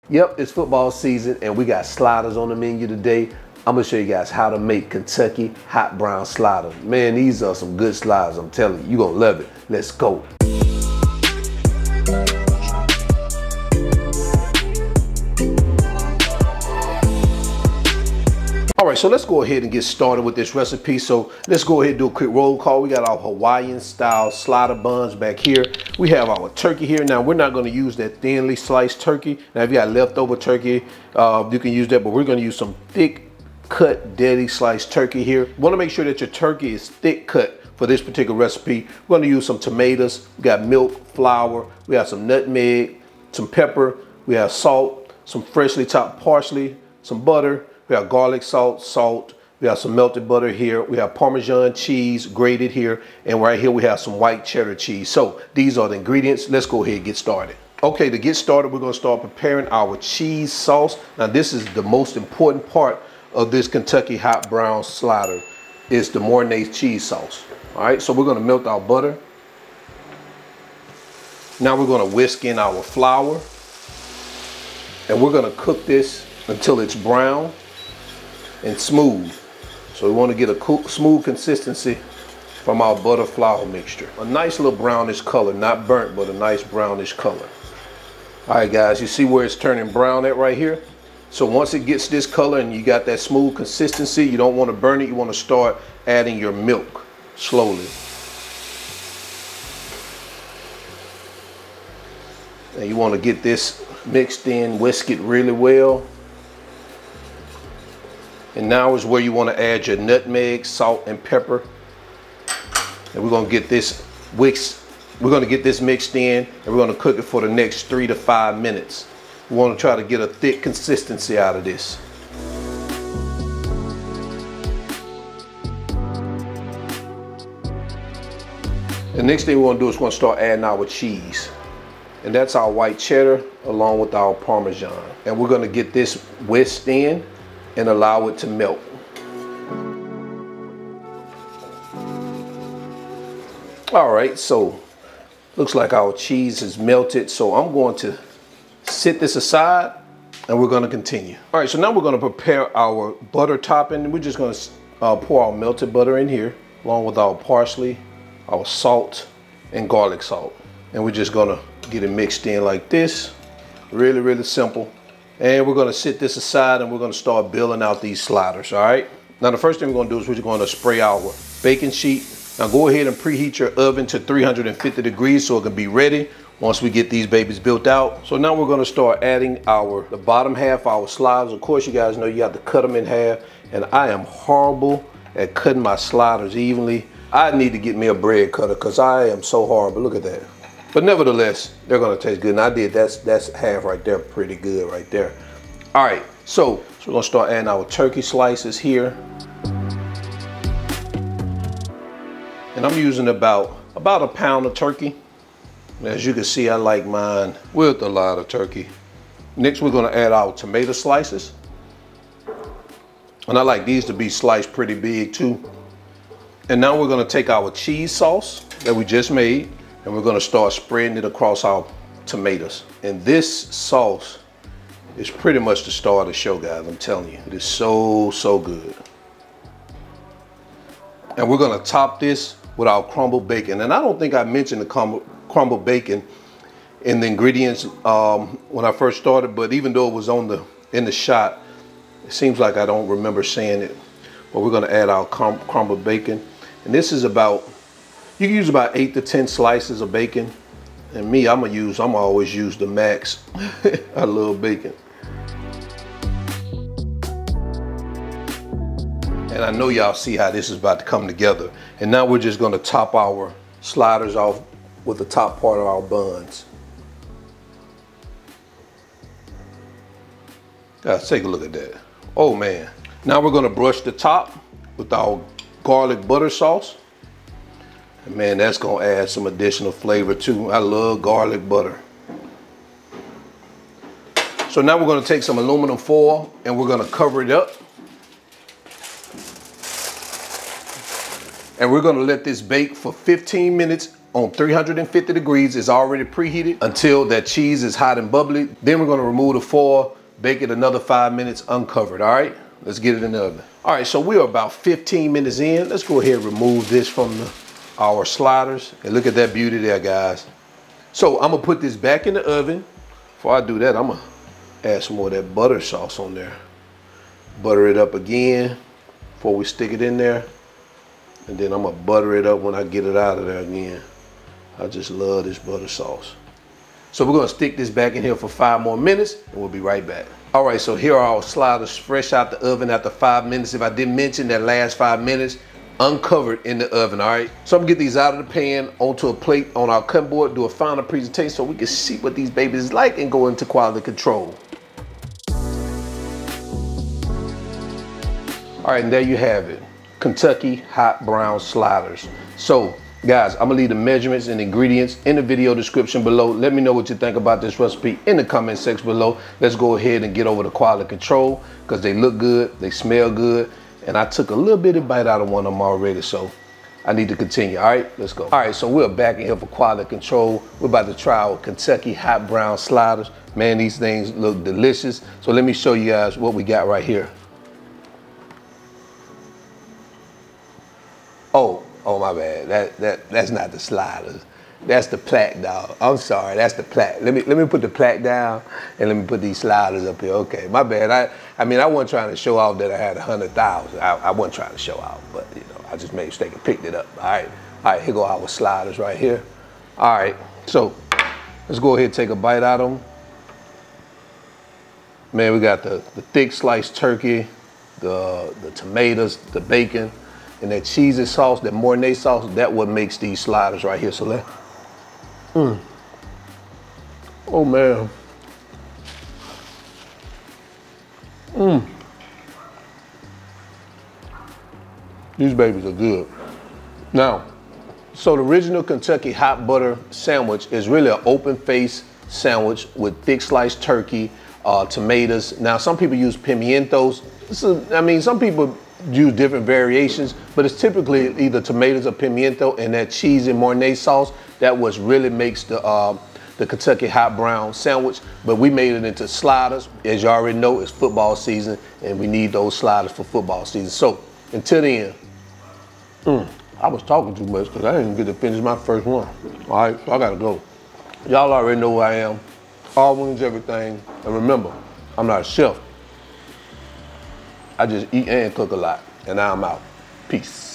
Yep, it's football season and we got sliders on the menu today. I'm gonna show you guys how to make Kentucky hot brown sliders. Man, these are some good sliders, I'm telling you. You're gonna love it. Let's go. All right, so let's go ahead and get started with this recipe. So let's go ahead and do a quick roll call. We got our Hawaiian style slider buns back here. We have our turkey here. Now we're not gonna use that thinly sliced turkey. Now if you got leftover turkey, you can use that, but we're gonna use some thick cut Deli sliced turkey here. You wanna make sure that your turkey is thick cut for this particular recipe. We're gonna use some tomatoes. We got milk, flour. We have some nutmeg, some pepper. We have salt, some freshly chopped parsley, some butter. We have garlic salt. We have some melted butter here. We have Parmesan cheese grated here. And right here we have some white cheddar cheese. So these are the ingredients. Let's go ahead and get started. Okay, to get started, we're gonna start preparing our cheese sauce. Now this is the most important part of this Kentucky hot brown slider, is the Mornay's cheese sauce. All right, so we're gonna melt our butter. Now we're gonna whisk in our flour. And we're gonna cook this until it's brown and smooth. So we want to get a smooth consistency from our butter flour mixture. A nice little brownish color, not burnt, but a nice brownish color. All right guys, you see where it's turning brown at right here? So once it gets this color and you got that smooth consistency, you don't want to burn it, you want to start adding your milk slowly. And you want to get this mixed in, whisk it really well. And now is where you want to add your nutmeg, salt, and pepper. And we're gonna get this mixed in, and we're gonna cook it for the next 3 to 5 minutes. We want to try to get a thick consistency out of this. The next thing we want to do is we're going to start adding our cheese. And that's our white cheddar along with our Parmesan. And we're going to get this whisked in and allow it to melt. All right, so looks like our cheese is melted. So I'm going to set this aside and we're going to continue. All right, so now we're going to prepare our butter topping. We're just going to pour our melted butter in here along with our parsley, our salt, and garlic salt. And we're just going to get it mixed in like this. Really, really simple. And we're going to set this aside and we're going to start building out these sliders, all right? Now the first thing we're going to do is we're going to spray our baking sheet. Now go ahead and preheat your oven to 350 degrees so it can be ready once we get these babies built out. So now we're going to start adding the bottom half, our sliders. Of course, you guys know you have to cut them in half. And I am horrible at cutting my sliders evenly. I need to get me a bread cutter because I am so horrible. Look at that. But nevertheless, they're gonna taste good. And I did, that's half right there, pretty good right there. All right, so we're gonna start adding our turkey slices here. And I'm using about a pound of turkey. As you can see, I like mine with a lot of turkey. Next, we're gonna add our tomato slices. And I like these to be sliced pretty big too. And now we're gonna take our cheese sauce that we just made and we're gonna start spreading it across our tomatoes. And this sauce is pretty much the star of the show, guys. I'm telling you, it is so, so good. And we're gonna top this with our crumbled bacon. And I don't think I mentioned the crumbled bacon in the ingredients when I first started, but even though it was in the shot, it seems like I don't remember saying it. But we're gonna add our crumbled bacon. And this is you can use about 8 to 10 slices of bacon. And me, I'm always use the max. I love bacon. And I know y'all see how this is about to come together. And now we're just gonna top our sliders off with the top part of our buns. Guys, take a look at that. Oh man. Now we're gonna brush the top with our garlic butter sauce. And man, that's gonna add some additional flavor too. I love garlic butter. So now we're gonna take some aluminum foil and we're gonna cover it up. And we're gonna let this bake for 15 minutes on 350 degrees. It's already preheated until that cheese is hot and bubbly. Then we're gonna remove the foil, bake it another 5 minutes uncovered, all right? Let's get it in the oven. All right, so we are about 15 minutes in. Let's go ahead and remove this from our sliders. And look at that beauty there, guys. So I'm gonna put this back in the oven. Before I do that, I'm gonna add some more of that butter sauce on there. Butter it up again before we stick it in there. And then I'm gonna butter it up when I get it out of there again. I just love this butter sauce. So we're gonna stick this back in here for 5 more minutes and we'll be right back. All right, so here are our sliders fresh out the oven after 5 minutes. If I didn't mention that last 5 minutes, uncovered in the oven, all right? So I'm gonna get these out of the pan onto a plate on our cutting board, do a final presentation so we can see what these babies is like and go into quality control. All right, and there you have it. Kentucky hot brown sliders. So guys, I'm gonna leave the measurements and ingredients in the video description below. Let me know what you think about this recipe in the comment section below. Let's go ahead and get over to quality control because they look good, they smell good, and I took a little bitty bite out of one of them already, so I need to continue. All right, let's go. All right, so we're back in here for quality control. We're about to try our Kentucky hot brown sliders. Man, these things look delicious. So let me show you guys what we got right here. Oh my bad. That's not the sliders. That's the plaque, dog. I'm sorry, that's the plaque. Let me put the plaque down and let me put these sliders up here. Okay, my bad. I mean, I wasn't trying to show off that I had 100,000. I wasn't trying to show off, but you know, I just made a mistake and picked it up. All right, here go our sliders right here. All right, so let's go ahead and take a bite out of them. Man, we got the thick sliced turkey, the tomatoes, the bacon, and that cheesy sauce, that Mornay sauce, that what makes these sliders right here. So let, oh man. These babies are good. Now, so the original Kentucky hot butter sandwich is really an open face sandwich with thick sliced turkey, tomatoes. Now, some people use pimientos. I mean, some people use different variations, but it's typically either tomatoes or pimiento and that cheese and Mornay sauce. That what really makes the Kentucky hot brown sandwich. But we made it into sliders. As you already know, it's football season and we need those sliders for football season. So until then, I was talking too much because I didn't get to finish my first one. All right, so I gotta go. Y'all already know who I am. All wins everything. And remember, I'm not a chef. I just eat and cook a lot. And now I'm out. Peace.